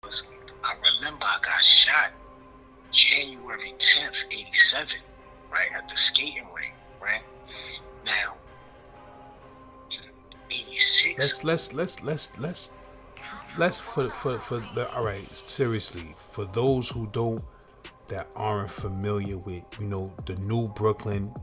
was, I remember I got shot January 10th, 87, right, at the skating rink, right? Now, in 86. Let's all right, seriously, for those who don't, that aren't familiar with, the new Brooklyn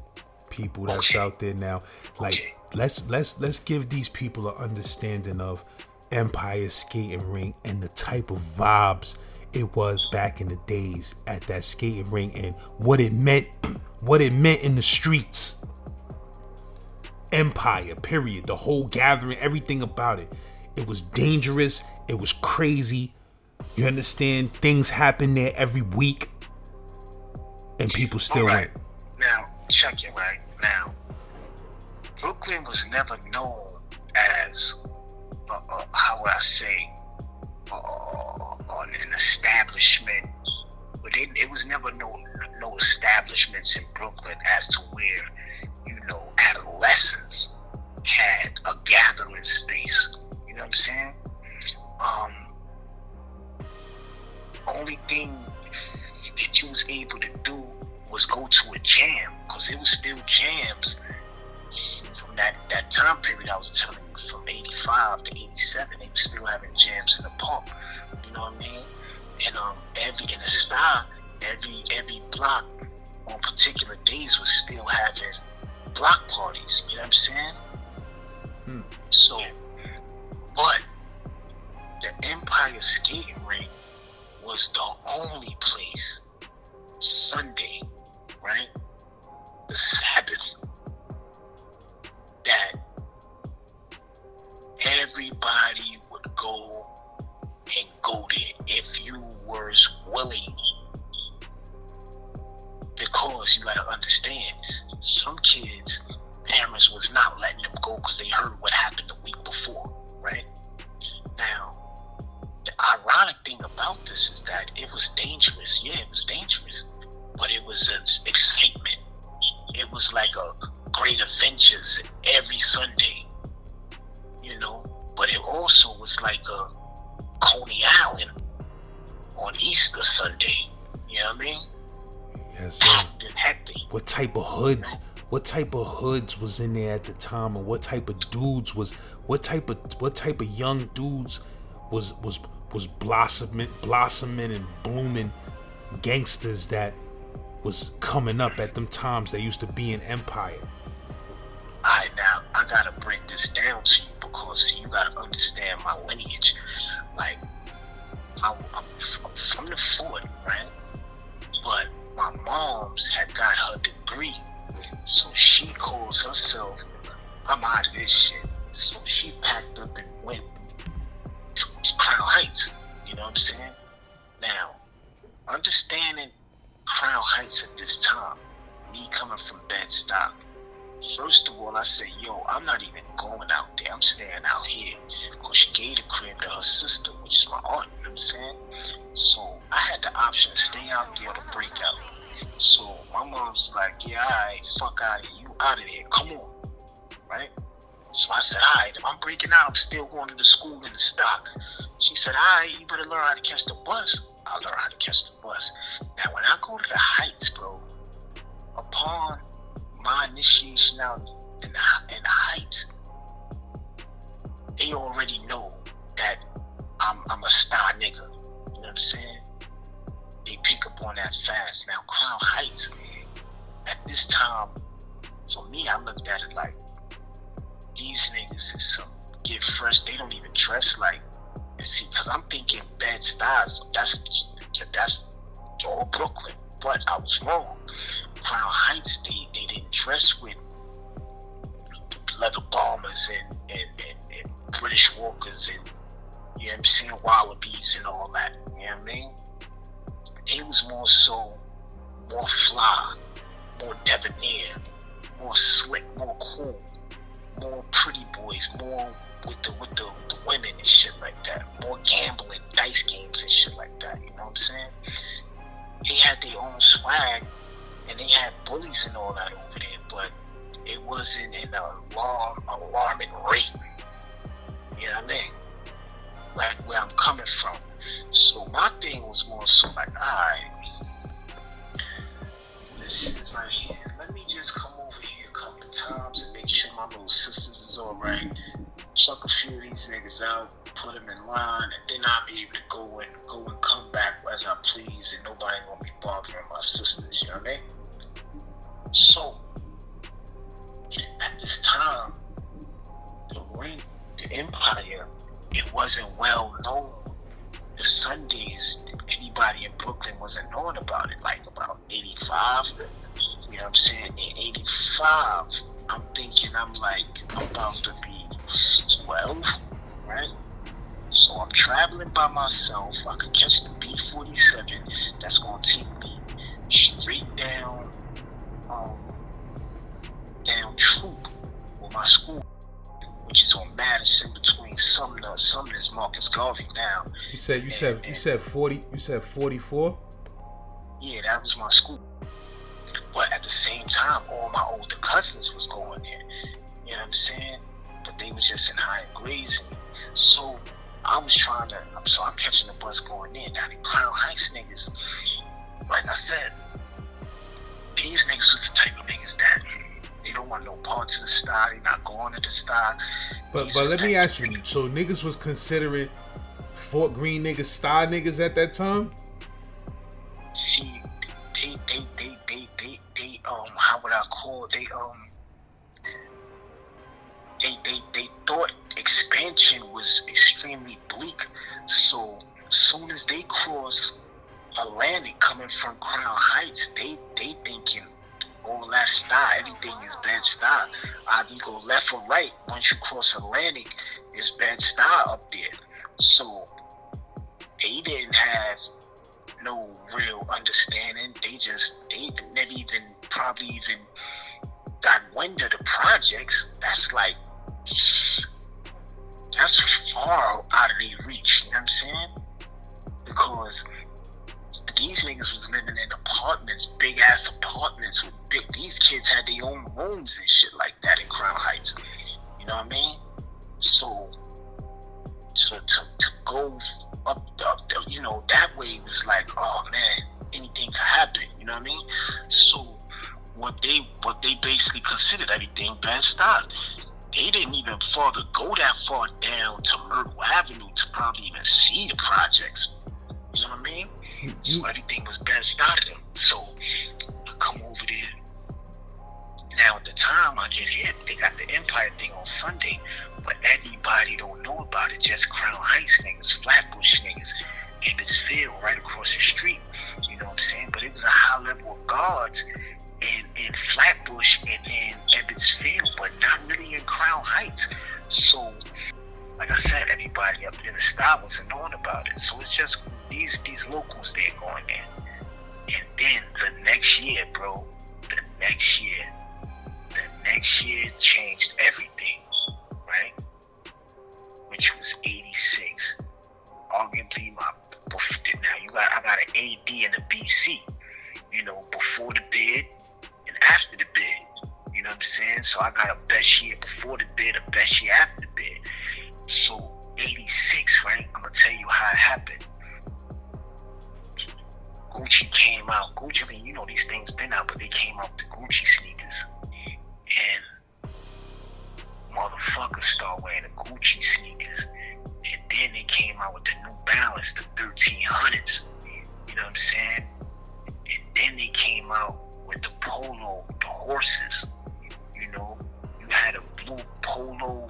people that's Okay, out there now, like, okay, let's give these people an understanding of Empire Skating Rink and the type of vibes it was back in the days at that skating rink, and what it meant in the streets. Empire, period. The whole gathering, everything about it. It was dangerous. It was crazy. You understand? Things happen there every week, and people all still right. went. Now, check it, right? Now, Brooklyn was never known as, how would I say, an establishment. But it was never no establishments in Brooklyn as to where, adolescents had a gathering space. You know what I'm saying? Only thing that you was able to do was go to a jam, because it was still jams from that time period I was telling you, from 85 to 87. They were still having jams in the park. You know what I mean? And in the style, every block on particular days was still having block parties. You know what I'm saying? So, but the Empire Skating Rink was the only place Sunday, right? The Sabbath, that everybody would go there if you were willing. Because you gotta understand, some kids, parents was not letting them go because they heard what happened the week before, right? Now, the ironic thing about this is that it was dangerous. Yeah, it was dangerous, but it was an excitement. It was like a great adventures every Sunday, but it also was like a Coney Island on Easter Sunday. You know what I mean? Yes, sir. Hectic. What type of hoods? What type of hoods was in there at the time, and what type of dudes was? What type of young dudes was blossoming and blooming gangsters that was coming up at them times that used to be in Empire? Alright, now I gotta break this down to you, because you gotta understand my lineage. Like, I'm from the fort, right? But my mom's had got her degree, so she calls herself, I'm out of this shit. So she packed up and went to Crown Heights. You know what I'm saying? Now, understanding Crown Heights at this time, me coming from Bed-Stuy, first of all, I said, yo, I'm not even going out there. I'm staying out here. Because she gave the crib to her sister, which is my aunt. You know what I'm saying? So I had the option to stay out there or to break out. So my mom's like, yeah, alright, fuck out of here. You out of there. Come on. Right? So I said, alright, if I'm breaking out, I'm still going to the school in the stock. She said, alright, you better learn how to catch the bus. I'll learn how to catch the bus. Now, when I go to the Heights, bro, upon my initiation out in the Heights, they already know that I'm a star nigga. You know what I'm saying? They pick up on that fast. Now, Crown Heights, at this time, for me, I looked at it like, these niggas is some get fresh. They don't even dress like, and see, because I'm thinking Bed-Stuy, that's all Brooklyn. But I was wrong. Crown Heights, they didn't dress with leather bombers and British Walkers and, you know what I'm saying, Wallabies and all that. You know what I mean? They was more fly, more debonair, more slick, more cool, more pretty boys, more with the women and shit like that, more gambling, dice games and shit like that. You know what I'm saying? They had their own swag, and they had bullies and all that over there, but it wasn't in an alarming rate. You know what I mean? like where I'm coming from. So my thing was more so like, alright, this shit is right here. Let me just come over here a couple of times and make sure my little sisters is alright. Chuck a few of these niggas out, put them in line, and then I'll be able to go and come back as I please, and nobody gonna be bothering my sisters, you know what I mean? So at this time, the Rink, the Empire, it wasn't well known. The Sundays, anybody in Brooklyn wasn't knowing about it, like about 85. You know what I'm saying? In 85, I'm thinking I'm about to be 12, right? So I'm traveling by myself. I could catch the B-47 that's going to take me straight down Troop with my school, which is on Madison between Sumner. Sumner is Marcus Garvey now. You said 40. You said 44. Yeah, that was my school. But at the same time, all my older cousins was going there. You know what I'm saying? But they was just in higher grades than me. So I was I'm catching the bus going in. Now the Crown Heights niggas, like I said, these niggas was the type of niggas that they don't want no parts of the style. They not going to the style. But let me ask you. So niggas was considering Fort Greene niggas style niggas at that time? See, they how would I call it? They thought expansion was extremely bleak. So soon as they cross Atlantic coming from Crown Heights, they thinking all that style, everything is bad style. Either you go left or right. Once you cross Atlantic, it's bad style up there. So they didn't have no real understanding. They never even got wind of the projects. That's far out of their reach, you know what I'm saying? Because these niggas was living in apartments, big ass apartments with these kids had their own rooms and shit like that in Crown Heights. You know what I mean? So to go up the you know, that way was like, oh man, anything could happen, you know what I mean? So what they basically considered everything bad style. They didn't even go that far down to Myrtle Avenue to probably even see the projects. You know what I mean? So everything was bad style to them. So I come over there. Now at the time I get hit, they got the Empire thing on Sunday, but everybody don't know about it. Just Crown Heights niggas, Flatbush niggas, Ebbets Field right across the street. You know what I'm saying? But it was a high level of guards in Flatbush and in Ebbets Field, but not really in Crown Heights. So, like I said, everybody up in the style wasn't knowing about it. So it's just these locals there going there. And then the next year, bro, the next year changed everything, right? Which was 86. Arguably I got an AD and a BC, you know, before the bid and after the bid. You know what I'm saying? So I got a best year before the bid, a best year after the bid. So 86, right? I'm gonna tell you how it happened. Gucci came out. Gucci, I mean, you know these things been out, but they came out with the Gucci sneakers. And motherfuckers start wearing the Gucci sneakers. And then they came out with the New Balance, the 1300s. You know what I'm saying? And then they came out with the polo, the horses. You know, you had a blue polo,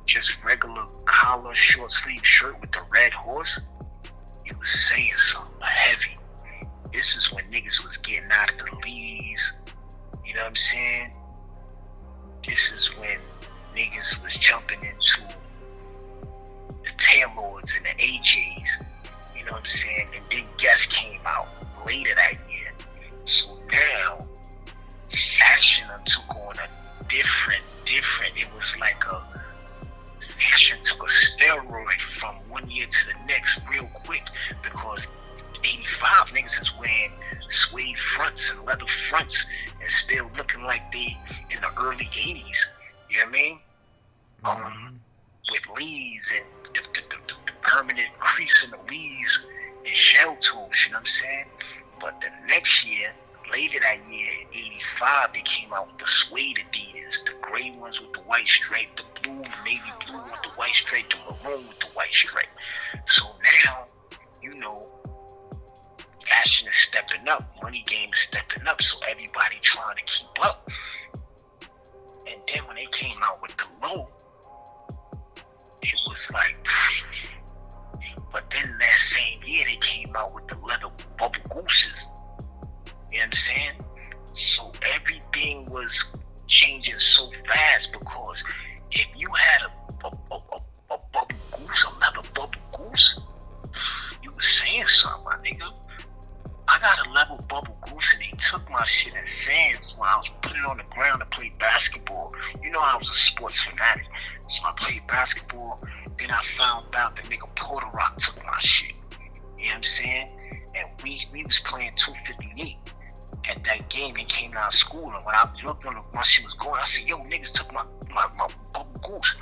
just regular collar, short sleeve shirt with the red horse. It was saying something heavy. This is when niggas was getting out of the Lees. You know what I'm saying? This is when niggas was jumping into the Taylords and the AJs. You know what I'm saying? And then Guess came out later that year. So now, fashion took on a different, it was like fashion took a steroid from one year to the next real quick, because 85 niggas is wearing suede fronts and leather fronts and still looking like they in the early 80s. You know what I mean? With Lees and the permanent crease in the leaves and shell toes, you know what I'm saying? But the next year, later that year, in 85, they came out with the suede Adidas, the gray ones with the white stripe, the blue, navy blue with the white stripe, the maroon with the white stripe. So now, you know, fashion is stepping up, money game is stepping up, so everybody trying to keep up. And then when they came out with the low, it was like, but then that same year they came out with the leather bubble gooses. You know what I'm saying? So everything was changing so fast, because if you had a bubble goose, a leather bubble goose, you was saying something, my nigga. I got a leather bubble goose and they took my shit in sands when I was putting it on the ground to play basketball. You know, I was a sports fanatic, so I played basketball. Then I found out that nigga Puerto took my shit. You know what I'm saying? And we was playing 258. At that game, they came out of school, and when I looked on my shit was going, I said, yo, niggas took my bubble goose.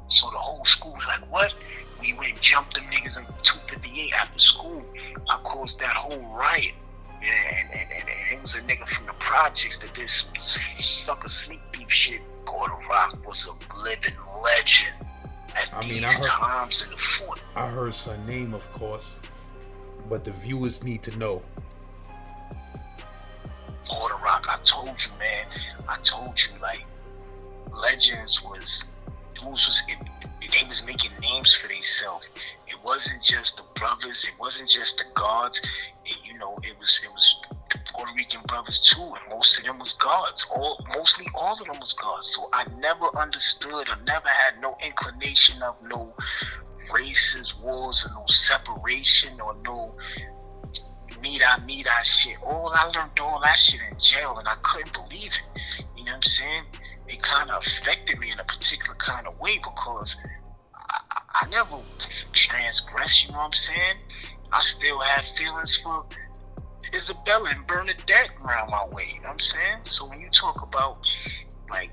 So the whole school was like, what? We went and jumped them niggas in 258 after school. I caused that whole riot. Yeah, and it was a nigga from the projects that did some sucker sneak thief shit. Puerto was a living legend at these times in the fort. I heard her name, of course, but the viewers need to know. Puerto, I told you, man. I told you, like, legends was, they was making names for themselves. It wasn't just the brothers. It wasn't just the gods. It was the Puerto Rican brothers too, and most of them was gods. Mostly all of them was gods. So I never understood or never had no inclination of no races, wars, or no separation, or no meet I shit. I learned all that shit in jail, and I couldn't believe it. You know what I'm saying? It kind of affected me in a particular kind of way, because I never transgressed, you know what I'm saying? I still had feelings for Isabella and Bernadette around my way, you know what I'm saying? So when you talk about, like,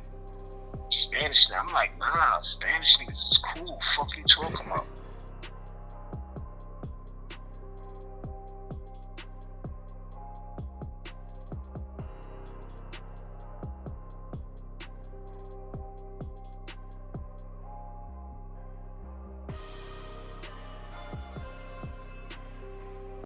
Spanish, I'm like, nah, Spanish niggas is cool. Fuck you talking about?